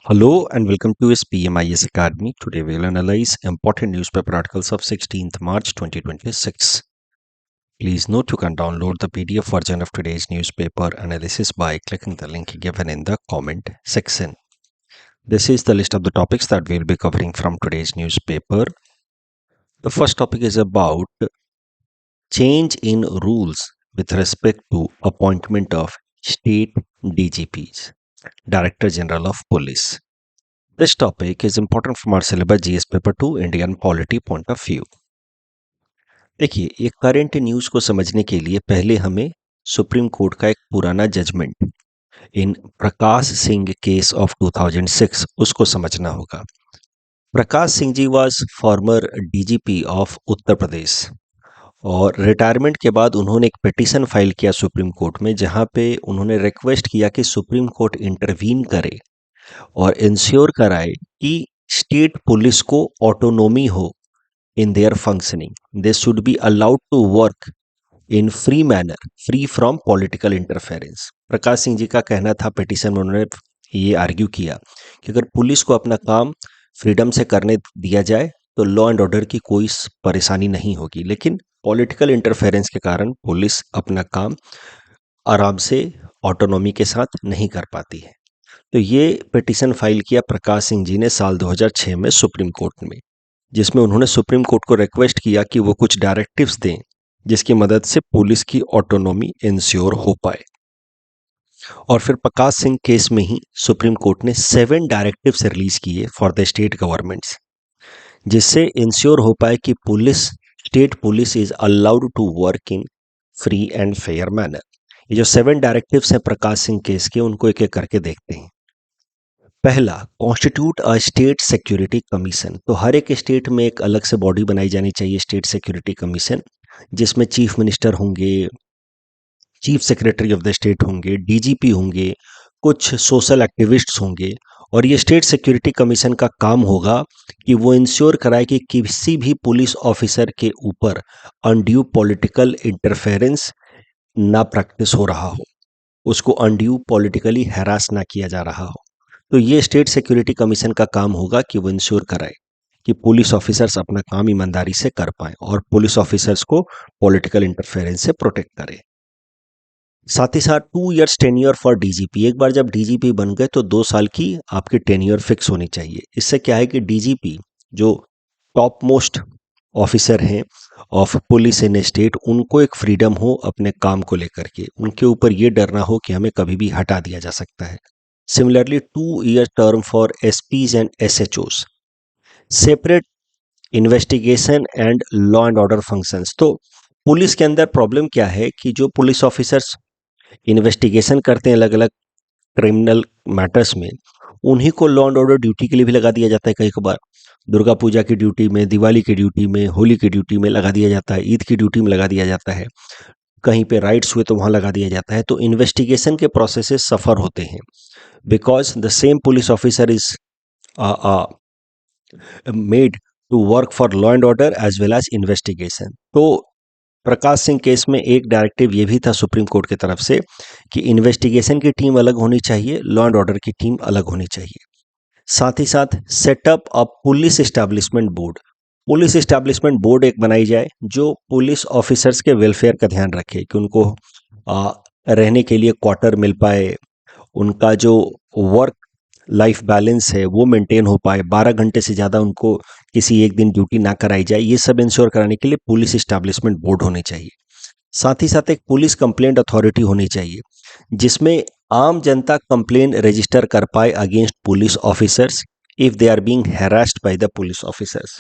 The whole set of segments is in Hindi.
Hello and welcome to SPMIS Academy. Today we will analyze important newspaper articles of 16th March 2026. Please note you can download the PDF version of today's newspaper analysis by clicking the link given in the comment section. This is the list of the topics that we will be covering from today's newspaper. The first topic is about change in rules with respect to appointment of state DGPs, Director General of Police. This topic is important from our syllabus GS paper 2 Indian polity point of view. देखिए, ये करंट न्यूज़ को समझने के लिए पहले हमें सुप्रीम कोर्ट का एक पुराना judgment in Prakash Singh case of 2006 उसको समझना होगा। Prakash Singh ji was former DGP of Uttar Pradesh और रिटायरमेंट के बाद उन्होंने एक पिटीशन फाइल किया सुप्रीम कोर्ट में, जहां पे उन्होंने रिक्वेस्ट किया कि सुप्रीम कोर्ट इंटरवीन करे और इंश्योर कराए कि स्टेट पुलिस को ऑटोनोमी हो in their functioning. They should be allowed to work in free manner, free from political interference. प्रकाश सिंह जी का कहना था, पिटीशन में उन्होंने ये आर्ग्यू किया कि अगर पुलिस को अपना काम फ्रीडम से करने दिया जाए तो लॉ एंड ऑर्डर की कोई परेशानी नहीं होगी, लेकिन पॉलिटिकल इंटरफेरेंस के कारण पुलिस अपना काम आराम से ऑटोनॉमी के साथ नहीं कर पाती है। तो ये पिटीशन फाइल किया प्रकाश सिंह जी ने साल 2006 में सुप्रीम कोर्ट में, जिसमें उन्होंने सुप्रीम कोर्ट को रिक्वेस्ट किया कि वो कुछ डायरेक्टिव्स दें जिसकी मदद से पुलिस की ऑटोनॉमी इंश्योर हो पाए। और फिर प्रकाश सिंह केस में ही सुप्रीम कोर्ट ने 7 डायरेक्टिव्स रिलीज किए फॉर द स्टेट गवर्नमेंट्स, जिससे इंश्योर हो पाए कि state police is allowed to work in free and fair manner. ये जो 7 डायरेक्टिव्स हैं प्रकाश सिंह केस के, उनको एक एक करके देखते हैं। पहला, constitute a state security commission. तो हर एक स्टेट में एक अलग से बॉडी बनाई जानी चाहिए, स्टेट सिक्योरिटी कमीशन, जिसमें चीफ मिनिस्टर होंगे, chief secretary of the state होंगे, डीजीपी होंगे, कुछ सोशल एक्टिविस्ट्स होंगे। और ये स्टेट सिक्योरिटी कमीशन का काम होगा कि वो इंश्योर कराए कि किसी भी पुलिस ऑफिसर के ऊपर अनड्यू पॉलिटिकल इंटरफेरेंस ना प्रैक्टिस हो रहा हो, उसको अनड्यू पॉलिटिकली हैरास ना किया जा रहा हो। तो ये स्टेट सिक्योरिटी कमीशन का काम होगा कि वो इंश्योर कराए कि पुलिस ऑफिसर्स अपना काम ईमानदारी से कर पाएं और पुलिस ऑफिसर्स को पॉलिटिकल इंटरफेरेंस से प्रोटेक्ट करें। साथ ही साथ 2 इयर्स टेन्योर फॉर डीजीपी। एक बार जब डीजीपी बन गए तो 2 साल की आपकी टेन्योर फिक्स होनी चाहिए। इससे क्या है कि डीजीपी जो टॉप मोस्ट ऑफिसर हैं ऑफ पुलिस इन स्टेट, उनको एक फ्रीडम हो अपने काम को लेकर के, उनके ऊपर ये डर ना हो कि हमें कभी भी हटा दिया जा सकता है। Similarly, 2-year term for SPs and SHOs. Separate investigation and law and order functions. तो पुलिस के अंदर प्रॉब्लम क्या है कि जो पुलिस ऑफिसर्स इन्वेस्टिगेशन करते हैं अलग अलग क्रिमिनल मैटर्स में, उन्हीं को लॉ एंड ऑर्डर ड्यूटी के लिए भी लगा दिया जाता है। कई बार दुर्गा पूजा की ड्यूटी में, दिवाली की ड्यूटी में, होली की ड्यूटी में लगा दिया जाता है, ईद की ड्यूटी में लगा दिया जाता है, कहीं पे राइट्स हुए तो वहाँ लगा दिया जाता है। तो इन्वेस्टिगेशन के प्रोसेसेस सफ़र होते हैं because the same police officer is made to work for law and order as well as investigation. तो प्रकाश सिंह केस में एक डायरेक्टिव ये भी था सुप्रीम कोर्ट की तरफ से कि इन्वेस्टिगेशन की टीम अलग होनी चाहिए, लॉ एंड ऑर्डर की टीम अलग होनी चाहिए। साथ ही साथ सेटअप अ police establishment board. Police establishment board एक बनाई जाए जो पुलिस ऑफिसर्स के वेलफेयर का ध्यान रखे कि उनको रहने के लिए क्वार्टर मिल पाए, उनका जो वर्क लाइफ बैलेंस है वो मेंटेन हो पाए, 12 घंटे से ज़्यादा उनको किसी एक दिन ड्यूटी ना कराई जाए। ये सब इंश्योर कराने के लिए पुलिस एस्टैब्लिशमेंट बोर्ड होने चाहिए। साथ ही साथ एक पुलिस कंप्लेंट अथॉरिटी होनी चाहिए जिसमें आम जनता कंप्लेन रजिस्टर कर पाए against police officers if they are being harassed by the police officers.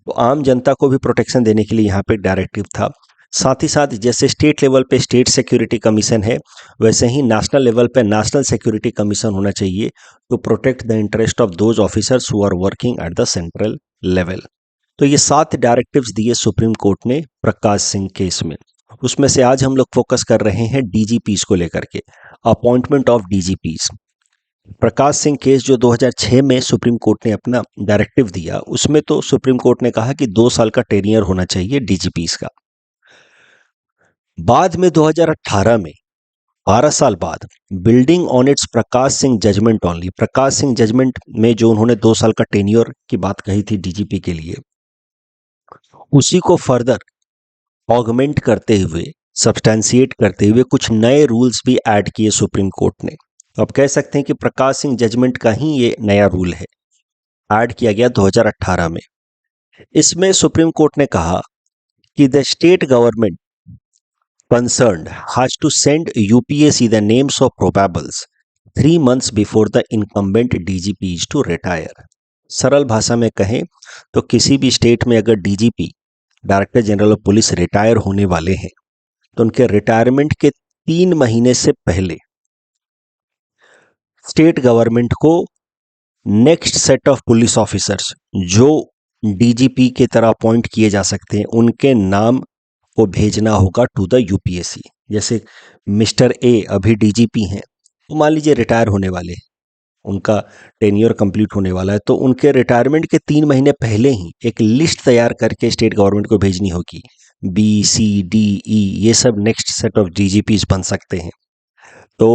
तो आम जनता को भी प्रोटेक्शन देने के लिए यहाँ पे डायरेक्टिव था। साथ ही साथ जैसे स्टेट लेवल पे स्टेट सिक्योरिटी कमीशन है, वैसे ही नेशनल लेवल पे नेशनल सिक्योरिटी कमीशन होना चाहिए to protect the interest of those officers who are working at the central level. तो ये 7 डायरेक्टिव्स दिए सुप्रीम कोर्ट ने प्रकाश सिंह केस में। उसमें से आज हम लोग फोकस कर रहे हैं डीजीपीज को लेकर के, appointment of DGPs. Prakash Singh case जो 2006 में सुप्रीम कोर्ट ने अपना डायरेक्टिव दिया, उसमें तो सुप्रीम कोर्ट ने कहा कि 2 साल का टेनियर होना चाहिए डीजीपीज का। बाद में 2018 में 12 साल बाद, building on its Prakash Singh judgment only, Prakash Singh judgment में जो उन्होंने 2 साल का टेन्योर की बात कही थी डीजीपी के लिए, उसी को फर्दर ऑगमेंट करते हुए, सब्सटैंशिएट करते हुए कुछ नए रूल्स भी ऐड किए सुप्रीम कोर्ट ने। तो आप कह सकते हैं कि प्रकाश सिंह जजमेंट का ही ये नया रूल है, ऐड किया गया 2018 में। इसमें सुप्रीम कोर्ट ने कहा कि the state government concerned has to send UPSC the names of probables 3 months before the incumbent DGP is to retire. सरल भाषा में कहें तो किसी भी स्टेट में अगर DGP, director general of police, retire होने वाले हैं तो उनके रिटायरमेंट के 3 महीने से पहले स्टेट गवर्नमेंट को next set of police officers जो डीजीपी के तरह अपॉइंट किए जा सकते हैं, उनके नाम को भेजना होगा टू द यूपीएससी। जैसे मिस्टर ए अभी डीजीपी हैं, तो मान लीजिए रिटायर होने वाले हैं, उनका टेन्योर कंप्लीट होने वाला है, तो उनके रिटायरमेंट के 3 महीने पहले ही एक लिस्ट तैयार करके स्टेट गवर्नमेंट को भेजनी होगी। बी, सी, डी, ई, ये सब नेक्स्ट सेट ऑफ डीजीपीज बन सकते हैं। तो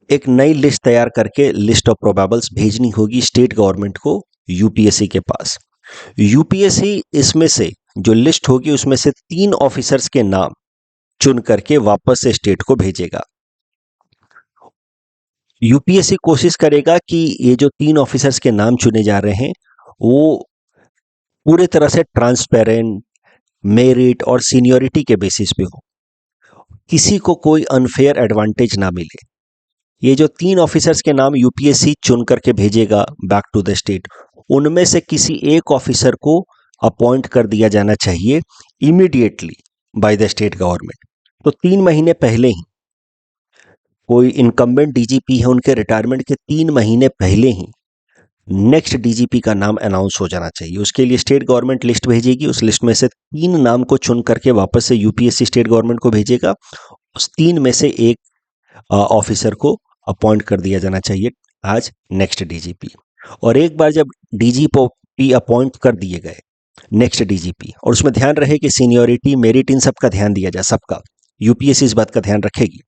एक नई लिस्ट तैयार करके लिस्ट ऑफ प्रोबेबल्स भेजनी होगी स्टेट गवर्नमेंट को यूपीएससी के पास। यूपीएससी इसमें से जो लिस्ट होगी उसमें से 3 ऑफिसर्स के नाम चुन करके वापस से स्टेट को भेजेगा। यूपीएससी कोशिश करेगा कि ये जो 3 ऑफिसर्स के नाम चुने जा रहे हैं वो पूरे तरह से ट्रांसपेरेंट, मेरिट और सीनियरिटी के बेसिस पे हो, किसी को कोई अनफेयर एडवांटेज ना मिले। ये जो 3 ऑफिसर्स के नाम यूपीएससी चुन करके भेजेगा बैक टू द स्टेट, उनमें से किसी एक ऑफिसर को अपॉइंट कर दिया जाना चाहिए immediately by the state government. तो 3 महीने पहले ही कोई इनकम्बेंट डीजीपी है, उनके रिटायरमेंट के 3 महीने पहले ही नेक्स्ट डीजीपी का नाम अनाउंस हो जाना चाहिए। उसके लिए स्टेट गवर्नमेंट लिस्ट भेजेगी, उस लिस्ट में से 3 नाम को चुन करके वापस से यूपीएससी स्टेट गवर्नमेंट को भेजेगा। उस 3 में से एक ऑफिसर को अपॉइंट कर दिया जाना चाहिए आज नेक्स्ट डीजीपी। और एक बार जब डीजीपी अपॉइंट कर दिए गए नेक्स्ट डीजीपी, और उसमें ध्यान रहे कि सीनियरिटी, मेरिट, इन सब का ध्यान दिया जाए, सबका, यूपीएससी इस बात का ध्यान रखेगी।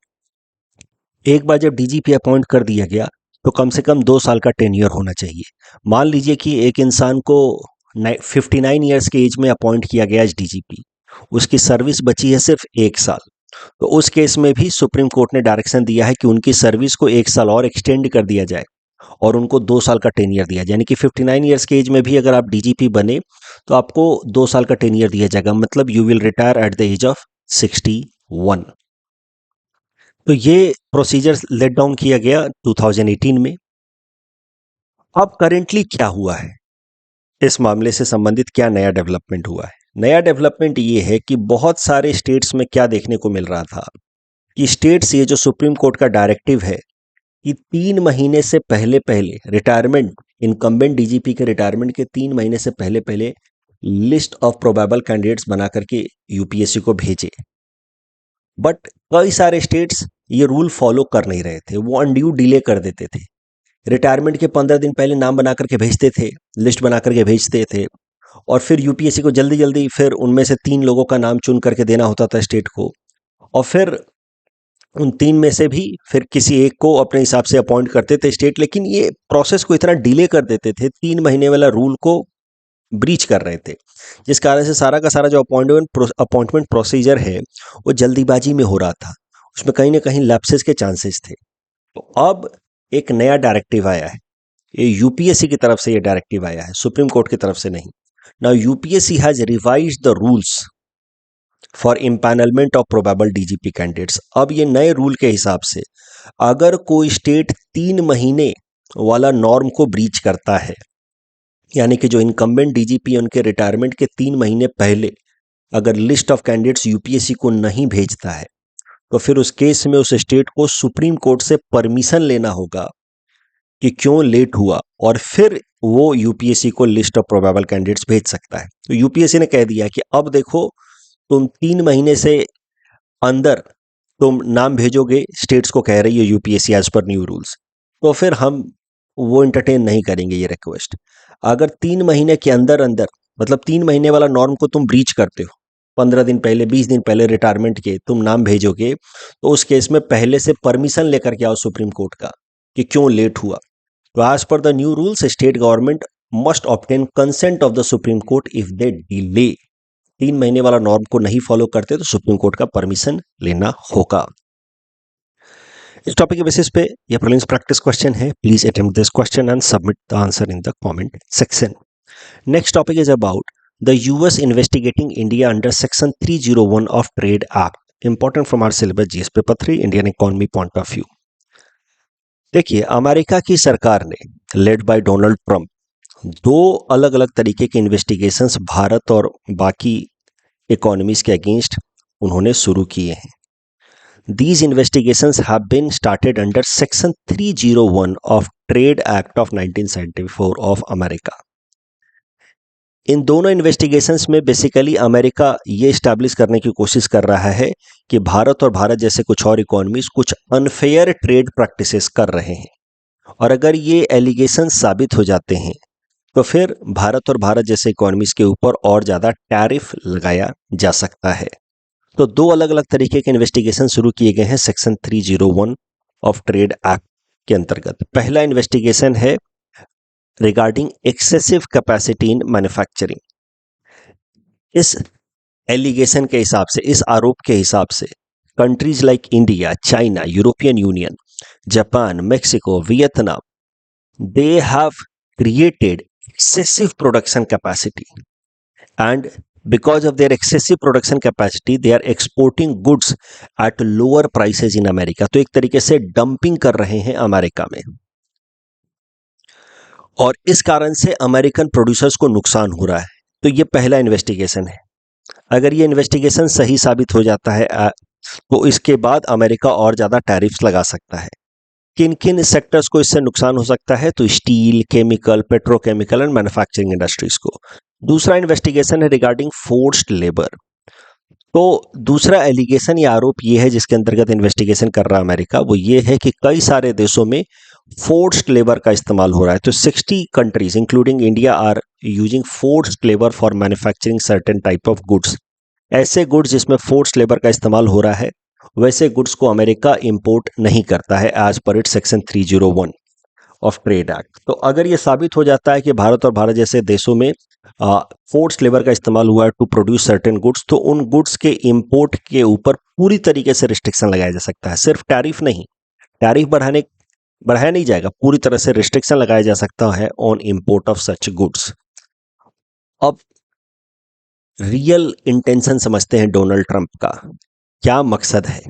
एक बार जब डीजीपी अपॉइंट कर दिया गया तो कम से कम 2 साल का टेन्योर होना चाहिए। मान लीजिए कि एक इंसान को 59 ईयर्स के एज में अपॉइंट किया गया एज डीजीपी, उसकी सर्विस बची है सिर्फ 1 साल, तो उस केस में भी सुप्रीम कोर्ट ने डायरेक्शन दिया है कि उनकी सर्विस को 1 साल और एक्सटेंड कर दिया जाए और उनको 2 साल का टेन्योर दिया जाए। यानी कि 59 ईयर्स के एज में भी अगर आप डीजीपी बने तो आपको 2 साल का टेन्योर दिया जाएगा, मतलब you will retire at the age of 61। तो ये प्रोसीजर लेट डाउन किया गया 2018 में। अब करेंटली क्या हुआ है, इस मामले से संबंधित क्या नया डेवलपमेंट हुआ है? नया डेवलपमेंट ये है कि बहुत सारे स्टेट्स में क्या देखने को मिल रहा था कि स्टेट्स, ये जो सुप्रीम कोर्ट का डायरेक्टिव है कि 3 महीने से पहले पहले रिटायरमेंट, इनकम्बेंट डीजीपी के रिटायरमेंट के 3 महीने से पहले पहले लिस्ट ऑफ प्रोबेबल कैंडिडेट्स बना करके यूपीएससी को भेजे। बट कई सारे स्टेट्स ये रूल फॉलो कर नहीं रहे थे, वो अनड्यू डिले कर देते थे। रिटायरमेंट के 15 दिन पहले नाम बना करके भेजते थे, लिस्ट बना करके भेजते थे, और फिर यूपीएससी को जल्दी जल्दी फिर उनमें से 3 लोगों का नाम चुन करके देना होता था स्टेट को, और फिर उन 3 में से भी फिर किसी एक को अपने हिसाब से अपॉइंट करते थे स्टेट। लेकिन ये प्रोसेस को इतना डिले कर देते थे, 3 महीने वाला रूल को ब्रीच कर रहे थे, जिस कारण से सारा का सारा जो अपॉइंटमेंट प्रोसीजर है वो जल्दीबाजी में हो रहा था, उसमें कहीं ना कहीं लैप्सेस के चांसेस थे। तो अब एक नया डायरेक्टिव आया है, ये यूपीएससी की तरफ से ये डायरेक्टिव आया है, सुप्रीम कोर्ट की तरफ से नहीं। Now UPSC has revised the rules for empanelment of probable DGP candidates. अब ये नए रूल के हिसाब से अगर कोई स्टेट 3 महीने वाला नॉर्म को ब्रीच करता है, यानी कि जो इनकम्बेंट डीजीपी उनके रिटायरमेंट के 3 महीने पहले अगर लिस्ट ऑफ कैंडिडेट्स यूपीएससी को नहीं भेजता है, तो फिर उस केस में उस स्टेट को सुप्रीम कोर्ट से परमिशन लेना होगा कि क्यों लेट हुआ, और फिर वो यूपीएससी को लिस्ट ऑफ प्रोबेबल कैंडिडेट्स भेज सकता है। तो यूपीएससी ने कह दिया कि अब देखो, तुम 3 महीने से अंदर तुम नाम भेजोगे, स्टेट्स को कह रही है UPSC as per new rules, तो फिर हम वो एंटरटेन नहीं करेंगे ये रिक्वेस्ट। अगर 3 महीने के अंदर अंदर, मतलब 3 महीने वाला नॉर्म को तुम ब्रीच करते हो, 15 दिन पहले, 20 दिन पहले रिटायरमेंट के तुम नाम भेजोगे, तो उस केस में पहले से परमिशन लेकर के आओ सुप्रीम कोर्ट का कि क्यों लेट हुआ। तो as per the new rules, state government must obtain consent of the Supreme Court if they delay. 3 महीने वाला नॉर्म को नहीं फॉलो करते तो सुप्रीम कोर्ट का परमिशन लेना होगा। इस टॉपिक के बेसिस पे यह प्रीलिम्स प्रैक्टिस क्वेश्चन है। Please attempt this question and submit the answer in the comment section. Next topic is about the US investigating India under section 301 of trade act, important from our syllabus GS paper 3 Indian economy point of view. देखिए, अमेरिका की सरकार ने लेड बाय डोनाल्ड ट्रंप 2 अलग अलग तरीके के इन्वेस्टिगेशंस भारत और बाकी इकोनॉमीज के अगेंस्ट उन्होंने शुरू किए हैं। These investigations have been started under Section 301 of Trade Act of 1974 of America. इन दोनों इन्वेस्टिगेशंस में बेसिकली अमेरिका ये इस्टेब्लिश करने की कोशिश कर रहा है कि भारत और भारत जैसे कुछ और इकोनॉमीज कुछ अनफेयर ट्रेड प्रैक्टिसेस कर रहे हैं, और अगर ये एलिगेशन साबित हो जाते हैं तो फिर भारत और भारत जैसे इकोनॉमीज के ऊपर और ज़्यादा टैरिफ लगाया जा सकता है। तो 2 अलग अलग तरीके के इन्वेस्टिगेशन शुरू किए गए हैं सेक्शन 301 ऑफ ट्रेड एक्ट के अंतर्गत। पहला इन्वेस्टिगेशन है regarding excessive capacity in manufacturing. इस एलिगेशन के हिसाब से, इस आरोप के हिसाब से countries like India, China, European union, Japan, Mexico, Vietnam, they have created excessive production capacity, and because of their excessive production capacity they are exporting goods at lower prices in America। तो एक तरीके से डंपिंग कर रहे हैं अमेरिका में, और इस कारण से अमेरिकन प्रोड्यूसर्स को नुकसान हो रहा है। तो ये पहला इन्वेस्टिगेशन है। अगर ये इन्वेस्टिगेशन सही साबित हो जाता है तो इसके बाद अमेरिका और ज़्यादा टैरिफ्स लगा सकता है। किन किन सेक्टर्स को इससे नुकसान हो सकता है? तो steel, chemical, petrochemical and manufacturing industries को। दूसरा इन्वेस्टिगेशन है रिगार्डिंग फोर्स्ड लेबर। तो दूसरा एलिगेशन या आरोप ये है जिसके अंतर्गत इन्वेस्टिगेशन कर रहा है अमेरिका, वो ये है कि कई सारे देशों में फोर्स्ड लेबर का इस्तेमाल हो रहा है। तो 60 countries including India are using forced labour for manufacturing certain type of goods. ऐसे गुड्स जिसमें फोर्स्ड लेबर का इस्तेमाल हो रहा है, वैसे गुड्स को अमेरिका इंपोर्ट नहीं करता है as per it section 301 of trade act. तो अगर ये साबित हो जाता है कि भारत और भारत जैसे देशों में फोर्स्ड लेबर का इस्तेमाल हुआ है टू प्रोड्यूस सर्टेन गुड्स, तो उन गुड्स के इंपोर्ट के ऊपर पूरी तरीके से रिस्ट्रिक्शन लगाया जा सकता है। सिर्फ टैरिफ नहीं, टैरिफ बढ़ाया नहीं जाएगा, पूरी तरह से रिस्ट्रिक्शन लगाया जा सकता है on import of such goods. अब रियल इंटेंशन समझते हैं डोनाल्ड ट्रंप का, क्या मकसद है।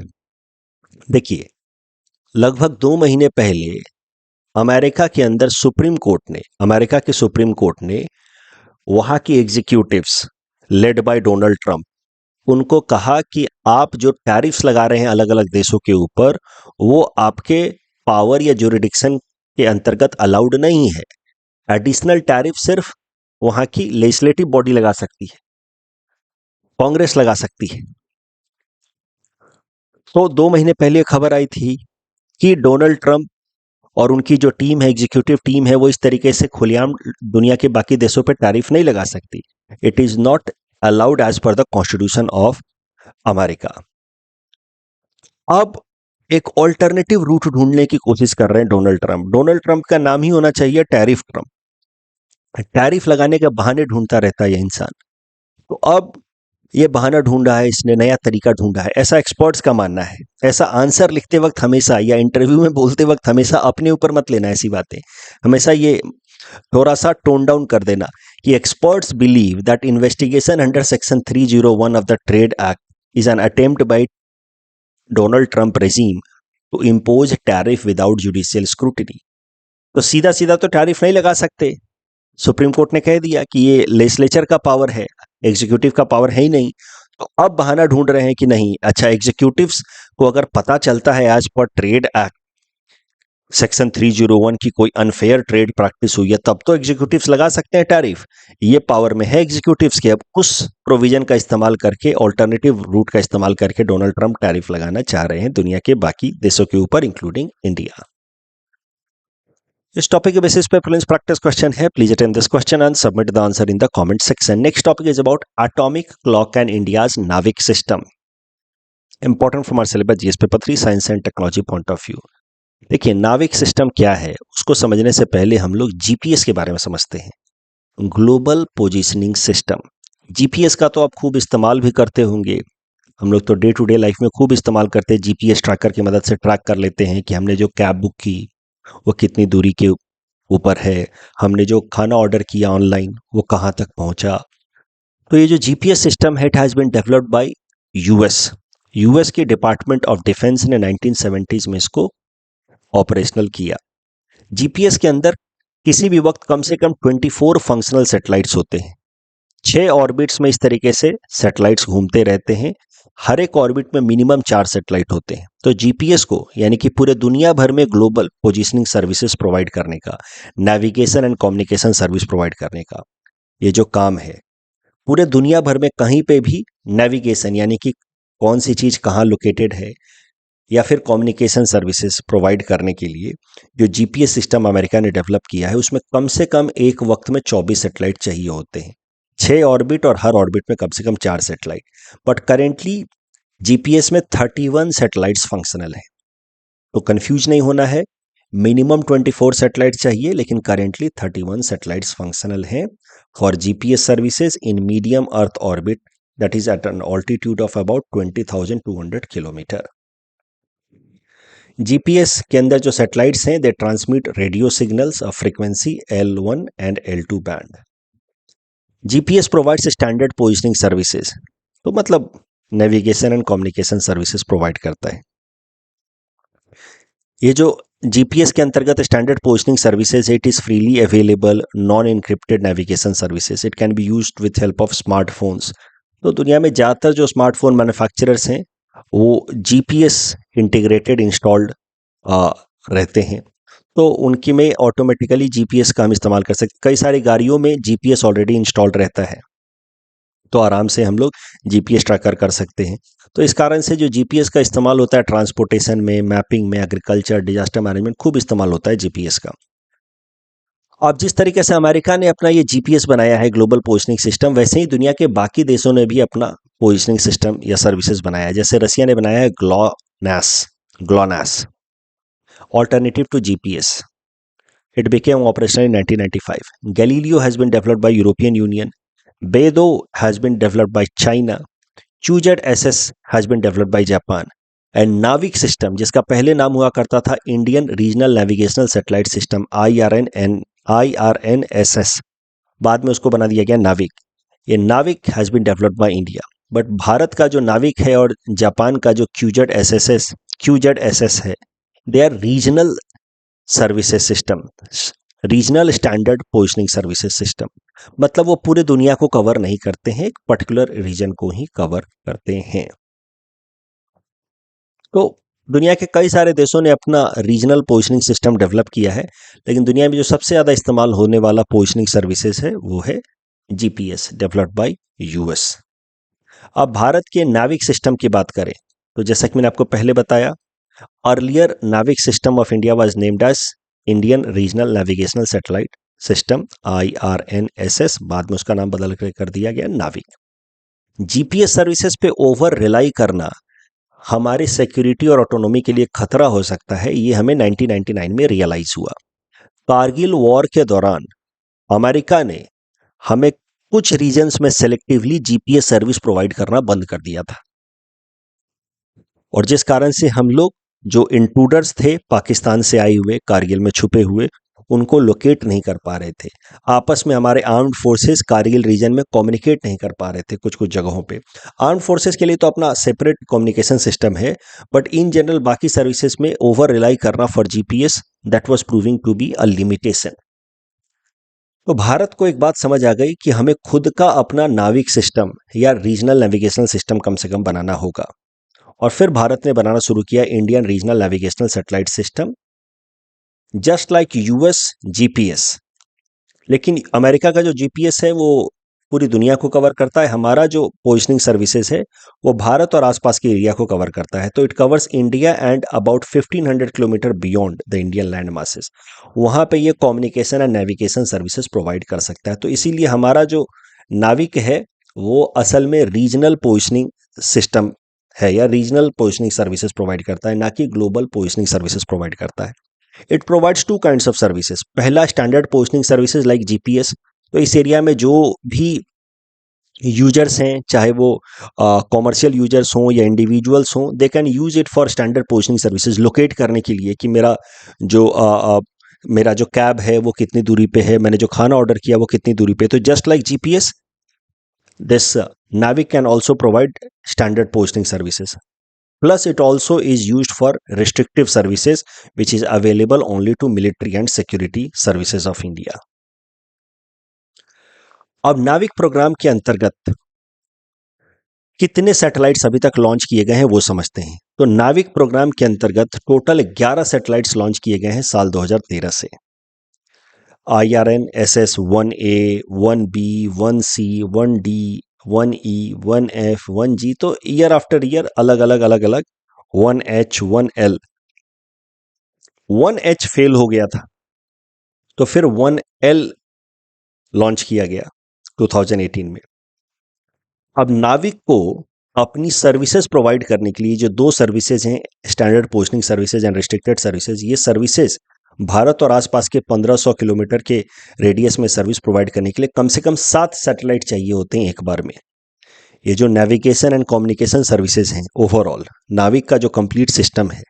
देखिए, लगभग 2 महीने पहले अमेरिका के अंदर अमेरिका के सुप्रीम कोर्ट ने वहां की executives led by Donald Trump, उनको कहा कि आप जो टैरिफ्स लगा रहे हैं अलग अलग देशों के ऊपर, वो आपके पावर या ज्यूरिडिक्शन के अंतर्गत अलाउड नहीं है। एडिशनल टैरिफ सिर्फ वहां की लेजिस्लेटिव बॉडी लगा सकती है, कांग्रेस लगा सकती है। तो 2 महीने पहले खबर आई थी कि डोनाल्ड ट्रंप और उनकी जो टीम है, एग्जीक्यूटिव टीम है, वो इस तरीके से खुलेआम दुनिया के बाकी देशों पर टैरिफ नहीं लगा सकती। It is not allowed as per the constitution of America. अब एक ऑल्टरनेटिव रूट ढूंढने की कोशिश कर रहे हैं डोनाल्ड ट्रंप। डोनाल्ड ट्रंप का नाम ही होना चाहिए टैरिफ ट्रंप। टैरिफ लगाने के बहाने ढूंढता रहता है ये इंसान। तो अब ये बहाना ढूंढा है इसने, नया तरीका ढूंढा है, ऐसा एक्सपर्ट्स का मानना है। ऐसा आंसर लिखते वक्त हमेशा या इंटरव्यू में बोलते वक्त हमेशा अपने ऊपर मत लेना ऐसी बातें। हमेशा ये थोड़ा सा टोन डाउन कर देना कि experts believe that investigation under section 301 of the trade act is an attempt by Donald Trump regime to impose tariff without judicial scrutiny. तो सीधा सीधा तो टैरिफ नहीं लगा सकते। सुप्रीम कोर्ट ने कह दिया कि ये लेजिस्लेचर का पावर है, एग्जीक्यूटिव का पावर है ही नहीं। तो अब बहाना ढूंढ रहे हैं कि नहीं, अच्छा एग्जीक्यूटिव्स को अगर पता चलता है आज पर ट्रेड एक्ट सेक्शन 301 की कोई अनफेयर ट्रेड प्रैक्टिस हुई है, तब तो एग्जीक्यूटिव्स लगा सकते हैं टैरिफ। ये पावर में है एग्जीक्यूटिव्स के। अब उस प्रोविजन का इस्तेमाल करके, ऑल्टरनेटिव रूट का इस्तेमाल करके डोनाल्ड ट्रंप टैरिफ लगाना चाह रहे हैं दुनिया के बाकी देशों के ऊपर इंक्लूडिंग इंडिया। इस टॉपिक के बेसिस पे प्रीलिम्स प्रैक्टिस क्वेश्चन है. Please attend this question and submit the answer in the comment section. Next topic is about atomic clock and India's NavIC system. Important from our syllabus GS paper 3 science and technology point of view. देखिए, नाविक सिस्टम क्या है उसको समझने से पहले हम लोग जीपीएस के बारे में समझते हैं. Global positioning system. जीपीएस का तो आप खूब इस्तेमाल भी करते होंगे. हम लोग तो डे टू डे लाइफ में खूब इस्तेमाल करते हैं. जीपीएस ट्रैकर की मदद से ट्रैक कर लेते हैं कि हमने जो कैब बुक की वो कितनी दूरी के ऊपर है, हमने जो खाना ऑर्डर किया ऑनलाइन वो कहाँ तक पहुंचा. तो ये जो जीपीएस सिस्टम है, it has been developed by US. US के डिपार्टमेंट ऑफ डिफेंस ने 1970s में इसको ऑपरेशनल किया. जीपीएस के अंदर किसी भी वक्त कम से कम 24 फंक्शनल सैटेलाइट्स होते हैं. 6 ऑर्बिट्स में इस तरीके से सैटेलाइट्स घूमते रहते हैं. हर एक ऑर्बिट में मिनिमम 4 सैटेलाइट होते हैं. तो जीपीएस को यानी कि पूरे दुनिया भर में ग्लोबल पोजीशनिंग सर्विसेज प्रोवाइड करने का, navigation and communication service provide करने का ये जो काम है, पूरे दुनिया भर में कहीं पे भी नेविगेशन यानी कि कौन सी चीज़ कहाँ लोकेटेड है या फिर कम्युनिकेशन सर्विसेज प्रोवाइड करने के लिए जो जीपीएस सिस्टम अमेरिका ने डेवलप किया है, उसमें कम से कम एक वक्त में 24 सैटेलाइट चाहिए होते हैं. 6 ऑर्बिट और हर ऑर्बिट में कम से कम 4 सैटेलाइट. बट करेंटली जीपीएस में 31 सैटेलाइट्स फंक्शनल है. तो कंफ्यूज नहीं होना है. मिनिमम 24 सैटेलाइट चाहिए, लेकिन करेंटली 31 सैटेलाइट्स फंक्शनल हैं for GPS services in medium earth orbit, that is at an altitude of about 20,200 kilometre. GPS के अंदर जो सैटेलाइट्स हैं, they transmit radio signals of frequency L1 and L2 band. GPS provides standard positioning services. तो मतलब navigation and communication services provide करता है. ये जो जीपीएस के अंतर्गत standard positioning services, it is freely available non encrypted navigation services. It can be used with help of smartphones. तो दुनिया में ज़्यादातर जो स्मार्टफोन मैन्युफैक्चरर्स हैं वो जीपीएस इंटीग्रेटेड इंस्टॉल्ड रहते हैं. तो उनकी में ऑटोमेटिकली जीपीएस का हम इस्तेमाल कर सकते. कई सारी गाड़ियों में जीपीएस ऑलरेडी इंस्टॉल्ड रहता है, तो आराम से हम लोग जीपीएस ट्रैकर कर सकते हैं. तो इस कारण से जो जीपीएस का इस्तेमाल होता है ट्रांसपोर्टेशन में, मैपिंग में, एग्रीकल्चर, डिजास्टर मैनेजमेंट, खूब इस्तेमाल होता है जीपीएस का. अब जिस तरीके से अमेरिका ने अपना ये जीपीएस बनाया है ग्लोबल पोजिशनिंग सिस्टम, वैसे ही दुनिया के बाकी देशों ने भी अपना पोजिशनिंग सिस्टम या सर्विसेज बनाया है. जैसे रसिया ने बनाया है GLONASS alternative to GPS. It became operational in 1995. Galileo has been developed by European Union. Beidou has been developed by China. Chujat SS has been developed by Japan. And Navik system, जिसका पहले नाम हुआ करता था Indian regional navigational satellite system IRNSS, बाद में उसको बना दिया गया नाविक. ये NavIC has been developed by India. But Bharat का जो नाविक है और जापान का जो QZSS है, they are regional services system, regional standard positioning services system. मतलब वो पूरे दुनिया को कवर नहीं करते हैं, एक पर्टिकुलर रीजन को ही कवर करते हैं. तो दुनिया के कई सारे देशों ने अपना रीजनल पोजिशनिंग सिस्टम डेवलप किया है, लेकिन दुनिया में जो सबसे ज़्यादा इस्तेमाल होने वाला पोजिशनिंग सर्विसेज है वो है जीपीएस, डेवलप्ड बाय यूएस. अब भारत के नाविक सिस्टम की बात करें तो जैसा कि मैंने आपको पहले बताया, earlier NAVIC system of India was named as Indian Regional Navigational Satellite System IRNSS. बाद में उसका नाम बदल कर दिया गया नाविक. जीपीएस सर्विसेज पे ओवर रिलाई करना हमारी सिक्योरिटी और ऑटोनॉमी के लिए खतरा हो सकता है. ये हमें 1999 में रियलाइज हुआ. कारगिल वॉर के दौरान अमेरिका ने हमें कुछ रीजन्स में सेलेक्टिवली जीपीएस सर्विस प्रोवाइड करना बंद कर दिया था, और जिस कारण से हम लोग जो इंट्रूडर्स थे पाकिस्तान से आए हुए, कारगिल में छुपे हुए, उनको लोकेट नहीं कर पा रहे थे. आपस में हमारे आर्म्ड फोर्सेस कारगिल रीजन में कम्युनिकेट नहीं कर पा रहे थे कुछ कुछ जगहों पे. आर्म्ड फोर्सेस के लिए तो अपना सेपरेट कम्युनिकेशन सिस्टम है, बट इन जनरल बाकी सर्विसेज में ओवर रिलाई करना for GPS, that was proving to be a limitation. तो भारत को एक बात समझ आ गई कि हमें खुद का अपना नाविक सिस्टम या रीजनल नेविगेशनल सिस्टम कम से कम बनाना होगा. और फिर भारत ने बनाना शुरू किया Indian regional navigational satellite system, just like US GPS. लेकिन अमेरिका का जो जीपीएस है वो पूरी दुनिया को कवर करता है। हमारा जो पोजिशनिंग सर्विसेज है वो भारत और आसपास के एरिया को कवर करता है। तो it covers India and about 1500 kilometre beyond the Indian land masses. वहाँ पे ये communication and navigation services provide कर सकता है। तो इसीलिए हमारा जो नाविक है वो असल में रीजनल पोजिशनिंग सिस्टम है या रीजनल पोजिशनिंग सर्विसेज प्रोवाइड करता है, ना कि ग्लोबल पोजिशनिंग सर्विसेज प्रोवाइड करता है। It provides two kinds of services. पहला standard positioning services like GPS. तो इस एरिया में जो भी यूजर्स हैं, चाहे वो कॉमर्शियल यूजर्स हों या इंडिविजुअल्स हों, they can use it for standard positioning services, locate करने के लिए कि मेरा जो कैब है वो कितनी दूरी पे है, मैंने जो खाना ऑर्डर किया वो कितनी दूरी पे। तो just like GPS, this Navic can also provide standard posting services. Plus, it also is used for restrictive services, which is available only to military and security services of India. अब नाविक प्रोग्राम के अंतर्गत कितने सैटेलाइट्स अभी तक लॉन्च किए गए हैं वो समझते हैं। तो नाविक प्रोग्राम के अंतर्गत टोटल 11 सैटेलाइट्स लॉन्च किए गए हैं साल 2013 से। IRN SS 1A 1B 1C 1D 1E 1F 1G, तो ईयर आफ्टर ईयर अलग अलग 1H 1L 1H फेल हो गया था, तो फिर 1L लॉन्च किया गया 2018 में। अब नाविक को अपनी सर्विसेज प्रोवाइड करने के लिए जो दो सर्विसेज हैं, standard positioning services and restricted services, ये सर्विसेज भारत और आसपास के 1500 किलोमीटर के रेडियस में सर्विस प्रोवाइड करने के लिए कम से कम 7 सैटेलाइट चाहिए होते हैं एक बार में। ये जो नेविगेशन एंड कम्युनिकेशन सर्विसेज हैं, ओवरऑल नाविक का जो कंप्लीट सिस्टम है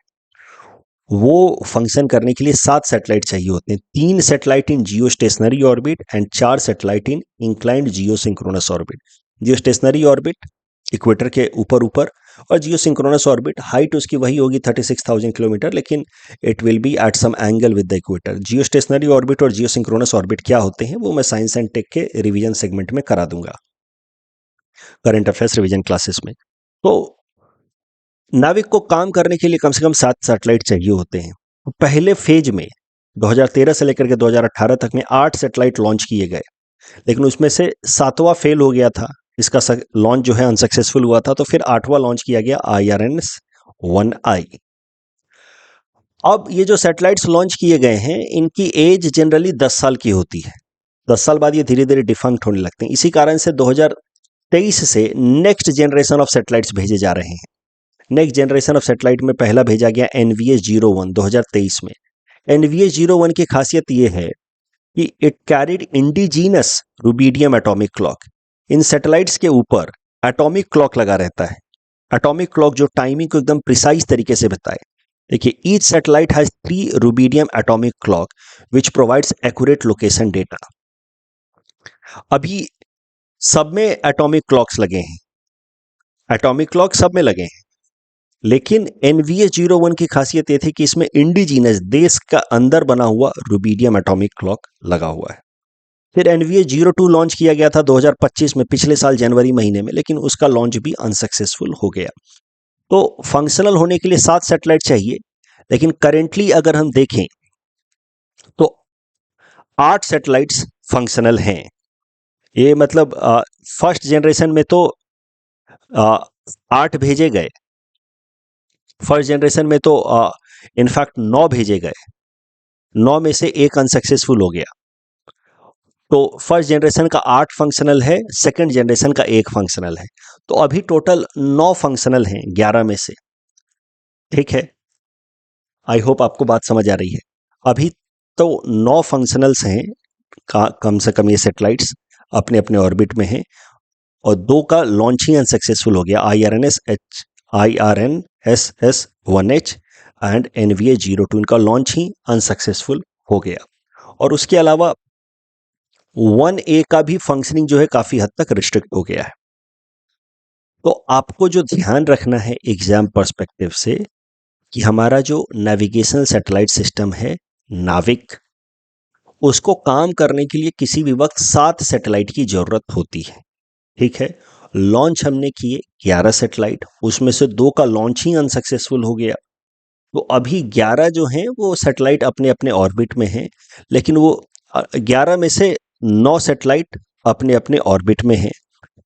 वो फंक्शन करने के लिए 7 सैटेलाइट चाहिए होते हैं। 3 satellite in Jio stationery orbit and 4 satellite in inclined Jio synchronous orbit. Jio stationery orbit equator के ऊपर और जियो सिंक्रोनस ऑर्बिट हाइट उसकी वही होगी 36,000 किलोमीटर, लेकिन it will be at some angle with the equator. Geostationary orbit और जियो सिंक्रोनस ऑर्बिट क्या होते हैं वो मैं साइंस एंड टेक के रिवीजन सेगमेंट में करा दूंगा, करंट अफेयर्स रिवीजन क्लासेस में। तो नाविक को काम करने के लिए कम से कम 7 सैटेलाइट चाहिए होते हैं। तो पहले फेज में 2013 से लेकर के 2018 तक में 8 सैटेलाइट लॉन्च किए गए, लेकिन उसमें से 7वां फेल हो गया था, इसका लॉन्च जो है अनसक्सेसफुल हुआ था। तो फिर 8वां लॉन्च किया गया IRNS 1I। अब ये जो सैटेलाइट्स लॉन्च किए गए हैं इनकी एज जनरली 10 साल की होती है। 10 साल बाद ये धीरे धीरे डिफंक्ट होने लगते हैं। इसी कारण से 2023 से नेक्स्ट जनरेशन ऑफ सैटेलाइट्स भेजे जा रहे हैं। नेक्स्ट जनरेशन ऑफ सैटेलाइट में पहला भेजा गया NVS-01 2023 में। NVS-01 की खासियत ये है कि it carried indigenous rubidium atomic clock. In satellites के ऊपर एटॉमिक क्लॉक लगा रहता है। एटॉमिक क्लॉक जो टाइमिंग को एकदम प्रिसाइज तरीके से बताए। देखिए, each satellite has 3 rubidium atomic clock which provides accurate location data. अभी सब में एटॉमिक क्लॉक्स लगे हैं, एटॉमिक क्लॉक सब में लगे हैं, लेकिन NVS-01 की खासियत ये थी कि इसमें इंडिजीनस देश का अंदर बना हुआ रुबीडियम एटॉमिक क्लॉक लगा हुआ है। फिर NVS-02 लॉन्च किया गया था 2025 में, पिछले साल जनवरी महीने में, लेकिन उसका लॉन्च भी अनसक्सेसफुल हो गया। तो फंक्शनल होने के लिए 7 सैटेलाइट चाहिए, लेकिन करेंटली अगर हम देखें तो 8 सैटेलाइट्स फंक्शनल हैं। ये मतलब फर्स्ट जनरेशन में तो 8 भेजे गए, फर्स्ट जनरेशन में तो इनफैक्ट 9 भेजे गए, 9 में से एक अनसक्सेसफुल हो गया। तो फर्स्ट जनरेशन का 8 फंक्शनल है, सेकंड जनरेशन का 1 फंक्शनल है। तो अभी टोटल 9 फंक्शनल हैं 11 में से। ठीक है, आई होप आपको बात समझ आ रही है। अभी तो 9 फंक्शनल्स हैं, कम से कम ये सैटेलाइट्स अपने अपने ऑर्बिट में हैं, और 2 का लॉन्च ही अनसक्सेसफुल हो गया, IRNSS-1H एंड NVS-02। इनका लॉन्च ही अनसक्सेसफुल हो गया। और उसके अलावा 1A का भी फंक्शनिंग जो है काफी हद तक रिस्ट्रिक्ट हो गया है। तो आपको जो ध्यान रखना है एग्जाम पर्सपेक्टिव से कि हमारा जो नेविगेशन सैटेलाइट सिस्टम है नाविक, उसको काम करने के लिए किसी भी वक्त 7 सैटेलाइट की जरूरत होती है। ठीक है, लॉन्च हमने किए 11 सैटेलाइट, उसमें से 2 का लॉन्च ही अनसक्सेसफुल हो गया। तो अभी 11 जो हैं वो सैटेलाइट अपने अपने ऑर्बिट में हैं, लेकिन वो 11 में से 9 सैटेलाइट अपने अपने ऑर्बिट में हैं,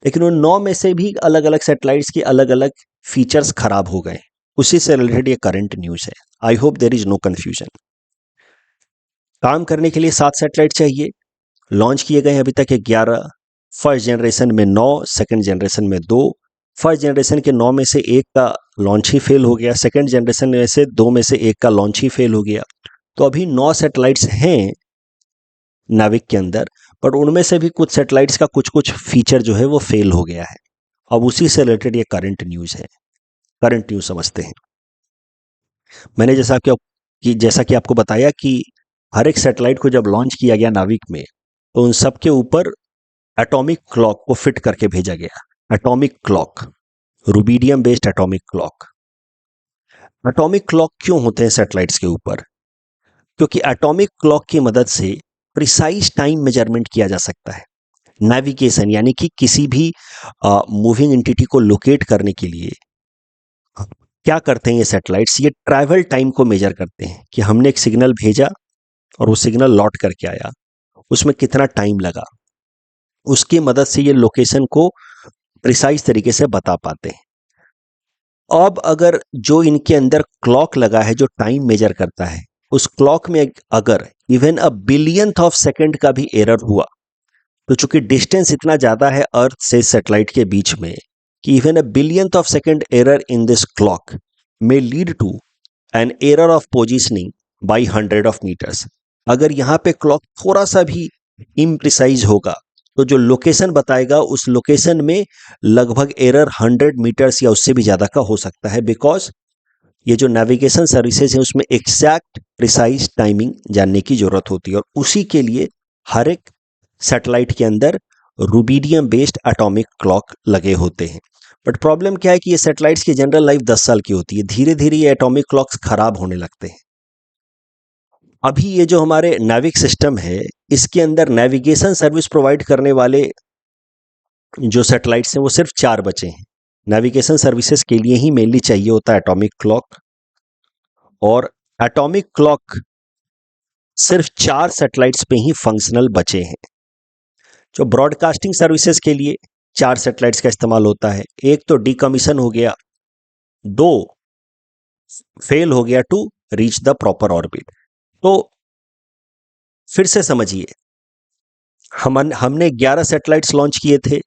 लेकिन उन 9 में से भी अलग अलग सैटेलाइट्स के अलग अलग फीचर्स खराब हो गए। उसी से रिलेटेड ये करंट न्यूज़ है। I hope there is no confusion. काम करने के लिए 7 सैटेलाइट चाहिए। लॉन्च किए गए हैं अभी तक 11। फर्स्ट जनरेशन में 9, सेकंड जनरेशन में 2। फर्स्ट जनरेशन के 9 में से एक का लॉन्च ही फेल हो गया, सेकंड जनरेशन में से 2 में से एक का लॉन्च ही फेल हो गया। तो अभी 9 सैटेलाइट्स हैं नाविक के अंदर, बट उनमें से भी कुछ सैटेलाइट्स का कुछ कुछ फीचर जो है वो फेल हो गया है। अब उसी से रिलेटेड ये करंट न्यूज़ है। करंट न्यूज़ समझते हैं। मैंने जैसा कि आपको बताया कि हर एक सैटेलाइट को जब लॉन्च किया गया नाविक में, तो उन सब के ऊपर एटॉमिक क्लॉक को फिट करके भेजा गया। Atomic clock, rubidium based atomic clock. Atomic clock क्यों होते हैं सैटेलाइट्स के ऊपर? क्योंकि एटॉमिक क्लॉक की मदद से प्रिसाइज टाइम मेजरमेंट किया जा सकता है। नेविगेशन यानी कि किसी भी मूविंग एंटिटी को लोकेट करने के लिए क्या करते हैं ये सैटेलाइट्स? ये ट्रैवल टाइम को मेजर करते हैं कि हमने एक सिग्नल भेजा और वो सिग्नल लौट करके आया, उसमें कितना टाइम लगा। उसकी मदद से ये लोकेशन को प्रिसाइज तरीके से बता पाते हैं। अब अगर जो इनके अंदर क्लॉक लगा है जो टाइम मेजर करता है, उस क्लॉक में अगर even a billionth of second का भी एरर हुआ, तो चूंकि डिस्टेंस इतना ज्यादा है अर्थ से सैटेलाइट के बीच में कि even a billionth of second error in this clock may lead to an error of positioning by 100 of meters। अगर यहाँ पे क्लॉक थोड़ा सा भी इम्प्रिसाइज होगा, तो जो लोकेशन बताएगा उस लोकेशन में लगभग एरर 100 मीटर्स या उससे भी ज़्यादा का हो सकता है, बिकॉज ये जो नेविगेशन सर्विसेज है उसमें एग्जैक्ट प्रिसाइज टाइमिंग जानने की जरूरत होती है, और उसी के लिए हर एक सैटेलाइट के अंदर रुबिडियम बेस्ड एटॉमिक क्लॉक लगे होते हैं। बट प्रॉब्लम क्या है कि ये सैटेलाइट्स की जनरल लाइफ 10 साल की होती है। धीरे धीरे ये एटॉमिक क्लॉक्स खराब होने लगते हैं। अभी ये जो हमारे नाविक सिस्टम है, इसके अंदर नेविगेशन सर्विस प्रोवाइड करने वाले जो सैटेलाइट्स हैं वो सिर्फ 4 बचे हैं। नेविगेशन सर्विसेज के लिए ही मेनली चाहिए होता है एटॉमिक क्लॉक, और एटॉमिक क्लॉक सिर्फ 4 सैटेलाइट्स पे ही फंक्शनल बचे हैं। जो ब्रॉडकास्टिंग सर्विसेज के लिए 4 सैटेलाइट्स का इस्तेमाल होता है। एक तो डीकमीशन हो गया, 2 फेल हो गया to reach the proper orbit. तो फिर से समझिए, हमने 11 सैटेलाइट्स लॉन्च किए थे,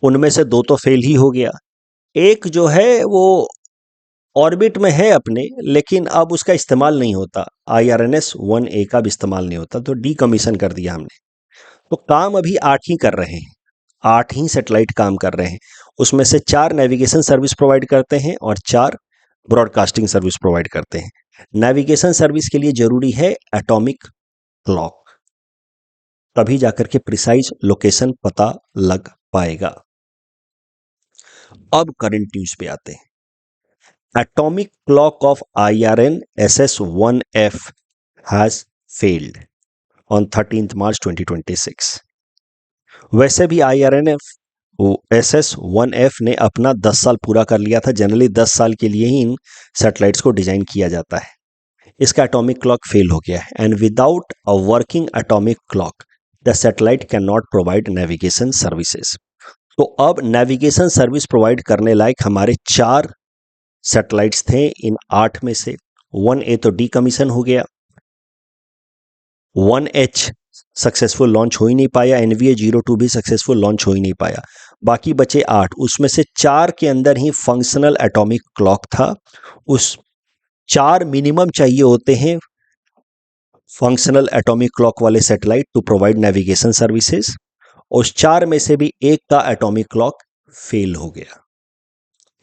उनमें से 2 तो फेल ही हो गया। एक जो है वो ऑर्बिट में है अपने, लेकिन अब उसका इस्तेमाल नहीं होता। IRNS-1A का भी इस्तेमाल नहीं होता, तो डीकमीशन कर दिया हमने। तो काम अभी 8 ही कर रहे हैं, 8 ही सैटेलाइट काम कर रहे हैं। उसमें से 4 नेविगेशन सर्विस प्रोवाइड करते हैं और 4 ब्रॉडकास्टिंग सर्विस प्रोवाइड करते हैं। नेविगेशन सर्विस के लिए जरूरी है एटॉमिक क्लॉक, तभी जाकर के प्रिसाइज लोकेशन पता लग पाएगा। अब करंट न्यूज पे आते हैं। Atomic clock of IRNSS-1F has failed on 13th March 2026। वैसे भी IRNSS-1F ने अपना 10 साल पूरा कर लिया था। जनरली 10 साल के लिए ही इन सैटेलाइट्स को डिजाइन किया जाता है। इसका एटॉमिक क्लॉक फेल हो गया है, and without a working atomic clock the satellite can not provide navigation services. तो अब नेविगेशन सर्विस प्रोवाइड करने लायक हमारे 4 सैटेलाइट्स थे इन 8 में से। 1A तो डीकमीशन हो गया, 1H सक्सेसफुल लॉन्च हो ही नहीं पाया, NVA-02 भी सक्सेसफुल लॉन्च हो ही नहीं पाया। बाकी बचे 8, उसमें से 4 के अंदर ही फंक्शनल एटॉमिक क्लॉक था। उस 4 मिनिमम चाहिए होते हैं फंक्शनल एटॉमिक क्लॉक वाले satellite to provide navigation services. उस 4 में से भी एक का एटॉमिक क्लॉक फेल हो गया।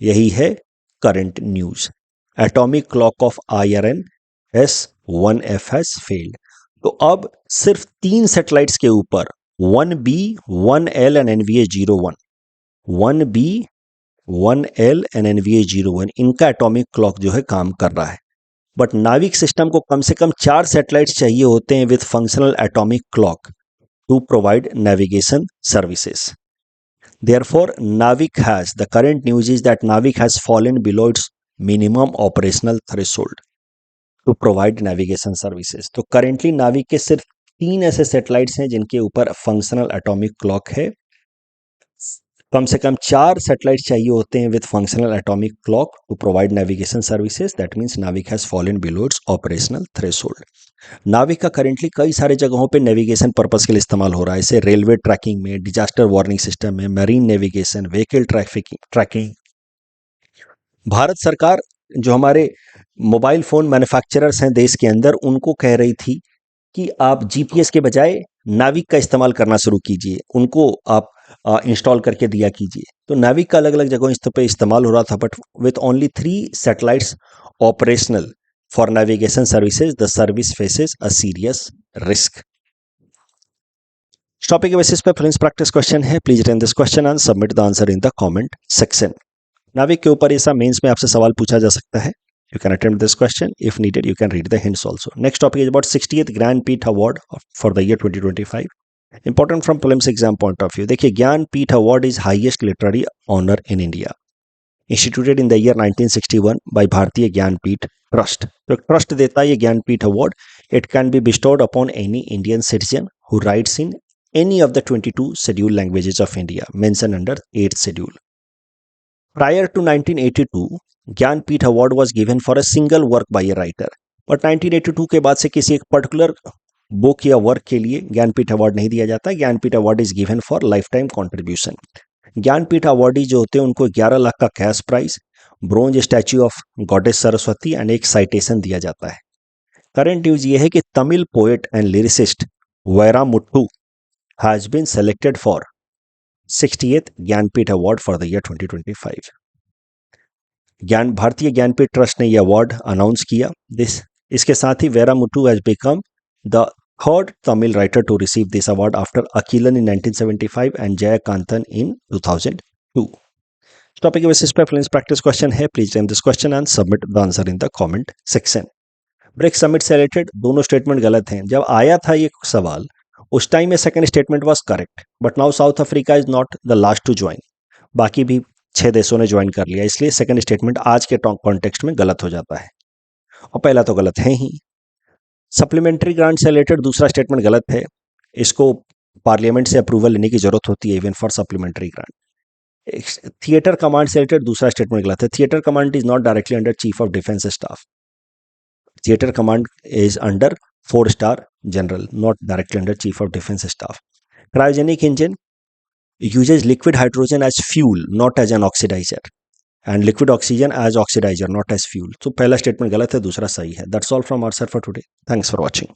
यही है current news. Atomic clock of IRNS-1F has failed. तो अब सिर्फ 3 सैटेलाइट्स के ऊपर 1B, 1L and NVA-01, 1B, 1L and NVA-01 इनका एटॉमिक क्लॉक जो है काम कर रहा है। बट नाविक सिस्टम को कम से कम 4 सैटेलाइट्स चाहिए होते हैं with functional atomic clock to provide navigation services. Therefore, Navik has, the current news is that Navik has fallen below its minimum operational threshold to provide navigation services। तो currently Navik के सिर्फ 3 ऐसे सैटेलाइट्स हैं जिनके ऊपर फंक्शनल एटॉमिक क्लॉक है। कम से कम 4 सैटेलाइट चाहिए होते हैं with functional atomic clock to provide navigation services. That means NavIC has fallen below its operational threshold. NavIC का करेंटली कई सारे जगहों पे नेविगेशन पर्पस के लिए इस्तेमाल हो रहा है, जैसे रेलवे ट्रैकिंग में, डिजास्टर वार्निंग सिस्टम में, marine navigation, vehicle tracking. Bharat सरकार जो हमारे मोबाइल फ़ोन मैन्युफैक्चरर्स हैं देश के अंदर, उनको कह रही थी कि आप जीपीएस के बजाय नाविक का इस्तेमाल करना शुरू कीजिए, उनको आप इंस्टॉल करके दिया कीजिए। तो नाविक का अलग-अलग जगहों इस पे इस्तेमाल हो रहा था, but with only 3 satellites operational for navigation services, the service faces a serious risk. Topic के बेसिस पे प्लीज प्रैक्टिस क्वेश्चन है। Please written this question and submit the answer in the comment section. NavIC के ऊपर ऐसा मेंस में आपसे सवाल पूछा जा सकता है। You can attempt this question. If needed, you can read the hints also. Next topic is about 60th Gyanpith Award for the year 2025. Important from prelims exam point of view. देखिए, Gyanpith Award is highest literary honor in India. Instituted in the year 1961 by Bharatiya Gyanpith Trust. तो ट्रस्ट देता है ये Jnanpith award. It can be bestowed upon any Indian citizen who writes in any of the 22 scheduled languages of India mentioned under 8th schedule. Prior to 1982, Jnanpith award was given for a single work by a writer, but 1982 के बाद से किसी एक पर्टिकुलर बुक या वर्क के लिए ज्ञानपीठ अवार्ड नहीं दिया जाता। Jnanpith award is given for lifetime contribution. Jnanpith awardee जो होते हैं उनको 11 लाख का cash prize, bronze statue of goddess Saraswati and एक साइटेशन दिया जाता है। करंट न्यूज ये है कि Tamil poet and lyricist Vairamuthu has been selected for 60th Jnanpith award for the year 2025। Bharatiya Jnanpith trust ने यह अवार्ड अनाउंस किया। इसके साथ ही Vairamuthu has become the third Tamil writer to receive this award after Akilan in 1975 and Jayakanthan in 2002। Topic के बेसिस पे फ्रेंड्स प्रैक्टिस क्वेश्चन है। Please take this question and submit the answer in the comment section. BRICS summit से रिलेटेड दोनों स्टेटमेंट गलत हैं। जब आया था ये सवाल उस टाइम में second statement was correct, but now South Africa is not the last to join. बाकी भी 6 देशों ने ज्वाइन कर लिया, इसलिए सेकंड स्टेटमेंट आज के कॉन्टेक्स्ट में गलत हो जाता है, और पहला तो गलत है ही। सप्लीमेंट्री ग्रांट से रिलेटेड दूसरा स्टेटमेंट गलत है। इसको पार्लियामेंट से अप्रूवल लेने की जरूरत होती है even for supplementary grant. Theatre command से रिलेटेड दूसरा स्टेटमेंट गलत है। Theatre command is not directly under chief of defence staff. Theatre command is under 4-स्टार general, not directly under chief of defence staff. Cryogenic engine uses liquid hydrogen as fuel, not as an oxidizer, and liquid oxygen as oxidizer, not as fuel. So पहला स्टेटमेंट गलत है, दूसरा सही है। That's all from our side for today. Thanks for watching.